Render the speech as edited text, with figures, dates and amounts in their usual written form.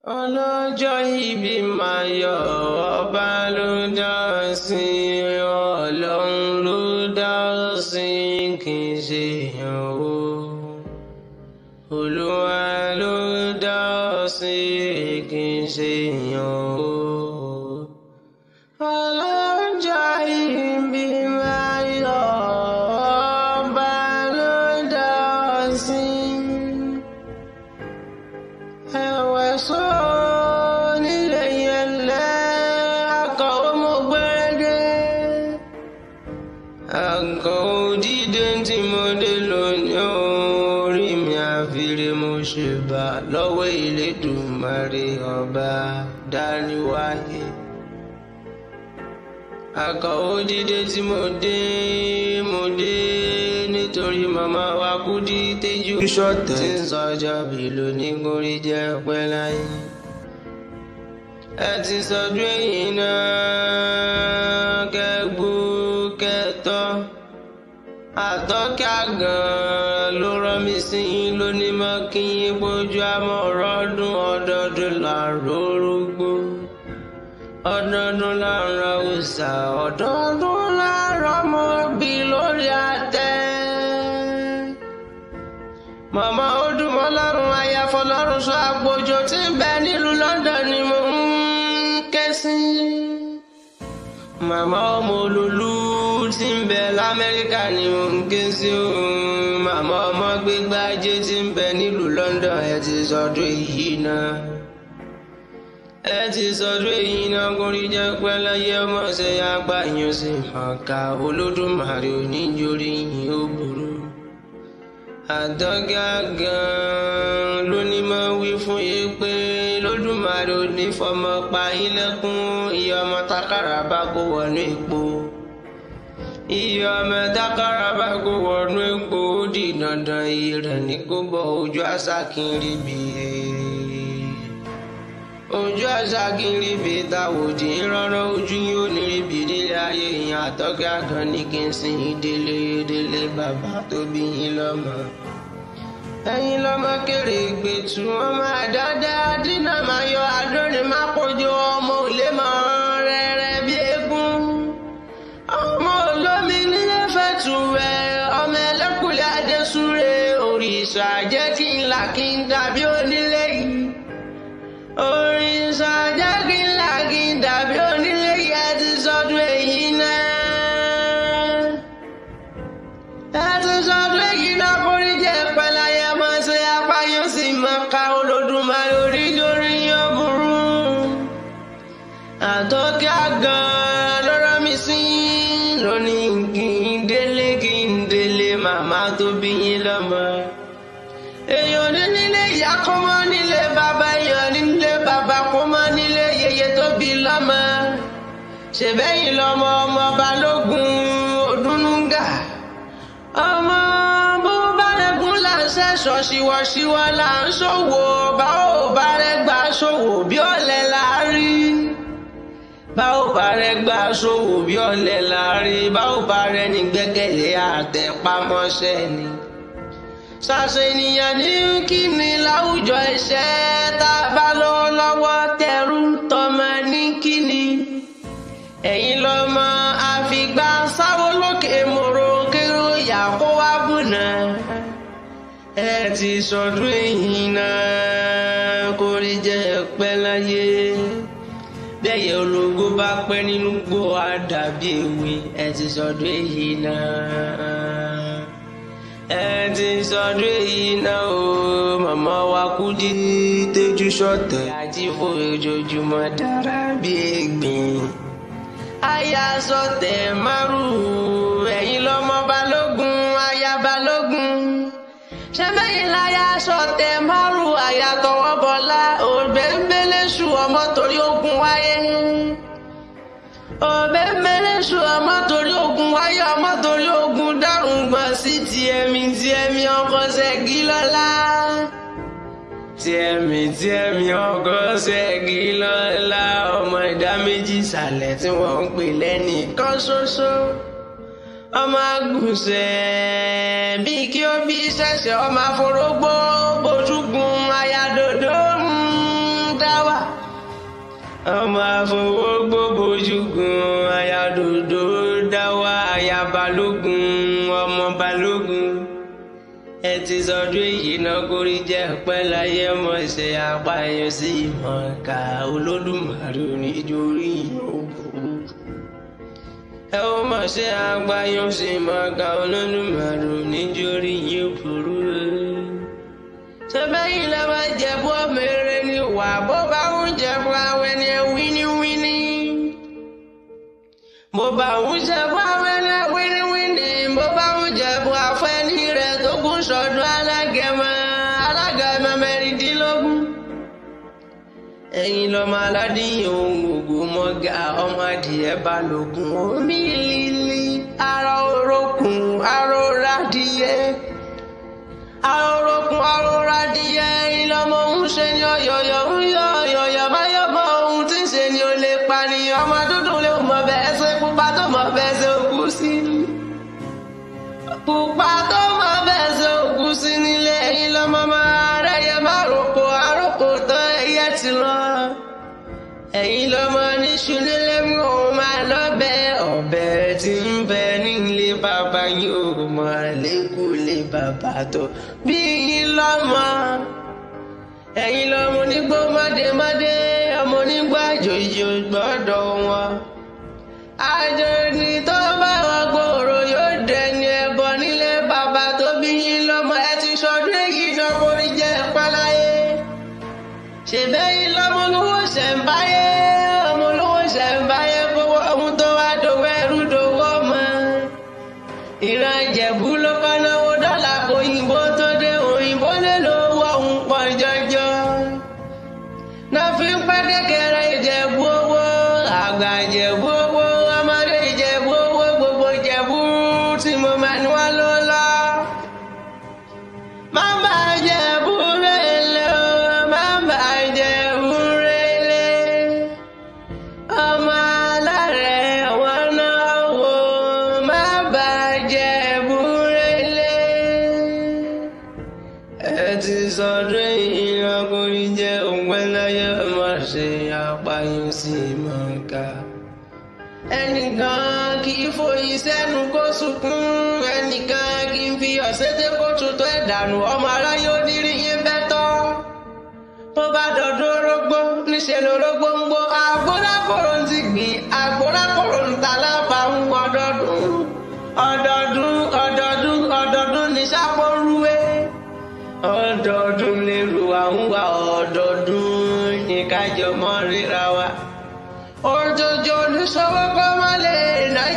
ọlọ́jọ́ ìbí máa yọ̀ ọba ló dá sí ọlọ́run ló dá sí kì í ṣe èèyàn o olúwa ló dá sí kì í ṣe èèyàn o ọlọ́jọ́ ìbí máa yọ̀ ọba ló dá sí ẹ̀wẹ̀ sọ. Àgọ́ òdìdé tí mo dé lónìí orí mi àfìrè mo ṣe bá lọ́wọ́ Elédùmarè ọba dáníwáyé. Àgọ́ òdìdé tí mo dé nítorí màmá wa Kúdí Téjú ṣọ̀tẹ̀ tí ń sọjọ́ bí lónìí gorí jẹ́ pẹ́ láyé. Ẹ ti sọdún èyí náà kẹ́gbó kẹ́tọ́ àtọ́kẹ́ àgàn ló rán mi sí yín lónìí mọ́ kí yín bójú àmọ́ ọ̀rọ̀dún ọdọọdún làárọ̀ orógbó ọdọọdún làárọ̀ òòṣà ọdọọdún làárọ̀ mọ́ bí lórí àtẹ. Màmá Odúmọlọ́run ayáfọlọ́run sọ àgbòjò tí ń bẹ nílùú London ni mo ń ké sí. Màmá ọmọ Olólù tí ń bẹ l'Amẹ́ríkà ni mo ń ké sí o. Màmá ọmọ Gbégbájé tí ń bẹ nílùú London ẹ ti sọdún èyí náà. Ẹ ti sọdún èyí náà kórí jẹ́ pẹ́ láyé ọmọ ṣe àgbà yín sì máa ka Olódùmarè oníjórí yín ó burú. Àtọ́kẹ́ àgàn ló ní máa wí fún yín pé Olódùmarè ò ní fọmọ pa yín lẹ́kún iye ọmọ tákàrà bá kó wọnú epo. Iye ọmọ tákàrà bá kó wọnú epo ó di dandan iye rẹ̀ ní kó bọ̀ ojú àṣà kí n rí bi. Ojú àṣà kí n rí bi táwòdì rọ́rọ́ ojú yóò ní rí bi nílé ayé yẹn. Àtọ́kẹ́ àgàn ní kí n sìn yín délé bàbá tó bí yín lọ́mọ. Ẹ̀yin lọ́mọ kéré gbẹ̀tù ọmọ àdáadáa dínà máa yọ àdóni má kojú ọmọ òlé mọ́ rẹ́rẹ́ bí eégún. Ọmọ olómi nílé fẹ́tù rẹ̀ ọmọ ẹlẹ́kùnlé adésúre òrìṣà jẹ́ kí n là kí n dàbí onílé yìí. Òrìṣà jẹ́ kí n là kí n dàbí onílé yìí. Ẹ ti sọdún èyí náà. Ẹ ti sọdún èyí náà kórí jẹ́ pẹ́ láyé ọmọ ṣe apáyán sì máa ka Olódùmarè orí lórí yóò burú. Àtọ́kẹ́ àgàn ló rán mi sí lónìí kí n délé màmá tó bí yín lọ́mọ. Èèyàn ní nílé ìyá kó mọ́ nílé bàbá, èèyàn ní nílé bàbá kó mọ́ nílé yèyé tó bí lọ́mọ. Ṣèbẹ́yìn lọ́mọ ọmọ Balógun Odúnúgà. Ọmọ bó bá rẹ̀gún là ń ṣẹ̀ṣọ́ ṣíwọ́ṣíwọ́ là ń ṣòwò bá ò bá rẹ̀ gbà ṣòwò bí ọ̀lẹ là rí. Bá ò bá rẹ̀ gbà ṣòwò bí ọ̀lẹ là rí. Bá ò bá rẹ̀ ní gbẹ́kẹ̀lé àtẹ̀pámọ́ṣẹ́ ni. Ṣàṣe ènìyàn ní kíni láwùjọ iṣẹ́ tá a bá lọ́wọ́ lọ́wọ́ tẹrú tọmọ ní kíni. Ẹ̀yin lọ́mọ àfìgbà sáwó lókè mòrò kérò yà kó wá bùnà. Ẹ ti sọdún èyí náà kórí jẹ́ pẹ́ láyé. Bẹ́yẹ ológo bá pẹ́ nínú gbó àdàbí ewé. Ẹ ti sọdún èyí náà. Ẹ ti sọdún èyí náà o. Màmá wa Kúdí Téjú ṣọ̀tẹ̀ àjífò ojoojúmọ́ dára bí ègbìn. Aya sọ̀tẹ̀ márùn-ún ẹ̀yin lọ́mọ Balógun aya Balógun. Ṣé bẹ́yìn láyà sọ̀tẹ̀ márùn-ún aya tọwọ́ bọ̀lá òbẹ́ńbẹ́lẹ́sù ọmọ torí ogun wáyé. Òbẹ́ńbẹ́lẹ́sù ọmọ torí ogun wáyé ọmọ torí ogun dárùn gbọ̀n sí tiẹ̀mí ọkọ ṣẹ́gi lọ́lá. Tiẹ̀mí ọkọ ṣẹ́gi lọ́lá ọmọ ìdá méjì ìsàlẹ̀ tí wọ́n ń pè lẹ́nìkan ṣoṣo. Ọmọ àgùnṣẹ́ bí kí ó bí ṣẹ̀ṣẹ̀ ọmọ àforógbó bójúgun ayadodo ń dá ọmọ àfọwọ́gbó bojúgun aya dòdò dáwà aya balógun ọmọ balógun ẹ ti sọdún èyí náà kórí jẹ́ pẹ́ láyé mọ̀ ṣe àpáyọ sí ìmọ̀ ká Olódùmarè oníjórí yóò burú ẹ ó mọ̀ ṣe àpáyọ sí ìmọ̀ ká Olódùmarè oníjórí yóò burú sẹ́bẹ̀yìn lọ́wọ́ jẹ̀bú ọmọ eré ni wà bó bá ń jẹ̀bú àwọn ẹni wíníwíní bó bá ń jẹ̀bú àwọn ẹni wíníwíní bó bá ń jẹ̀bú àfẹ́ni rẹ̀ tó kún sọ́dún alágẹmọ mẹ́rìndínlógún ẹ̀yin lọ́mọ aládìyàn ohun gbogbo mọ́gà ọmọ adìyẹ balógun omi líli ara orókùn aróra adìyẹ arókùn aróra adìyẹ ìlọmọ ohun ṣe ni ọyọyọ ń yọ ọyọyọ máyọmọ ohun tí ń ṣe ni ó lè pa ni ọmọ dúdú lè mọ bẹ́ẹ̀ ṣe pupa tó mọ bẹ́ẹ̀ ṣe òkú sí pupa tó mọ bẹ́ẹ̀ ṣe òkú sí nílé ẹ̀yin lọ́mọ máa rẹ́yẹ máa roko àròkò tán ẹyẹ ti lọ ẹ̀yin lọ́mọ níṣu nílé mú òun máa lọ́bẹ̀ ọ̀bẹ tí ń bẹ nílé bàbá yóò máa lékúlé bàbá tó bí yín lọ́mọ ẹ̀yin lọ́mọ onígbó mádémádé ọmọ onígbó àjòjì gbọ́dọ̀ wọn àjò ní tó bá wọn gbòòrò yóò dẹni ẹbọ nílé bàbá tó bí yín lọ́mọ ẹ ti sọdún èyí náà kórí jẹ́ páláyé ṣèbẹ́yìn lọ́mọ olówó ṣẹ̀ǹbáyé ọmọ olówó ṣẹ̀ǹbáyé fowó ohun tó wá dòwó ẹrú dòwó ọmọ ìran Ìjẹ̀bú ló bá náwó dọ́là òyìnbó tó dé òyìnbó lè lówó ọ̀hún pọ̀ jọjọ náà fi ń pẹ́ kékeré Ìjẹ̀bú owó àgbà Ìjẹ̀bú owó ọmọdé Ìjẹ̀bú owó gbogbo Ìjẹ̀bú tí mo máa ní wá ló lọ má bà Ìjẹ̀bú rẹ̀lẹ̀ má bà Ìjẹ̀bú rẹ̀lẹ̀ ọmọ alárẹ̀ wọn náà wò má bà Ìjẹ̀bú rẹ̀lẹ̀ ẹ ti sọdún ìran kórí jẹ́ òǹpẹ́ láyé má ṣe àpáyọ sí mọ̀ọ́ká ẹnìkan kì í fòyí sẹ́nu kó sunkún ẹnìkan kì í fi ọ̀sẹ́tẹ́ kó tutọ́ ẹ̀dànù ọmọ aráyé onírí yín bẹ́ tọ́ bó bá dọ̀dún orógbó níṣẹ́ lórógbó ń gbó àgbórákòrò ń ti gbìn àgbórákòrò ń ta lábàáhùn ọdọọdún ní sápórúwé ọdọọdún lérò àwọn wa ọdọọdún ní kájọ mọ́ ríra wa òjòjò olùsọwọ́ kọ́ mọ́lẹ̀ náà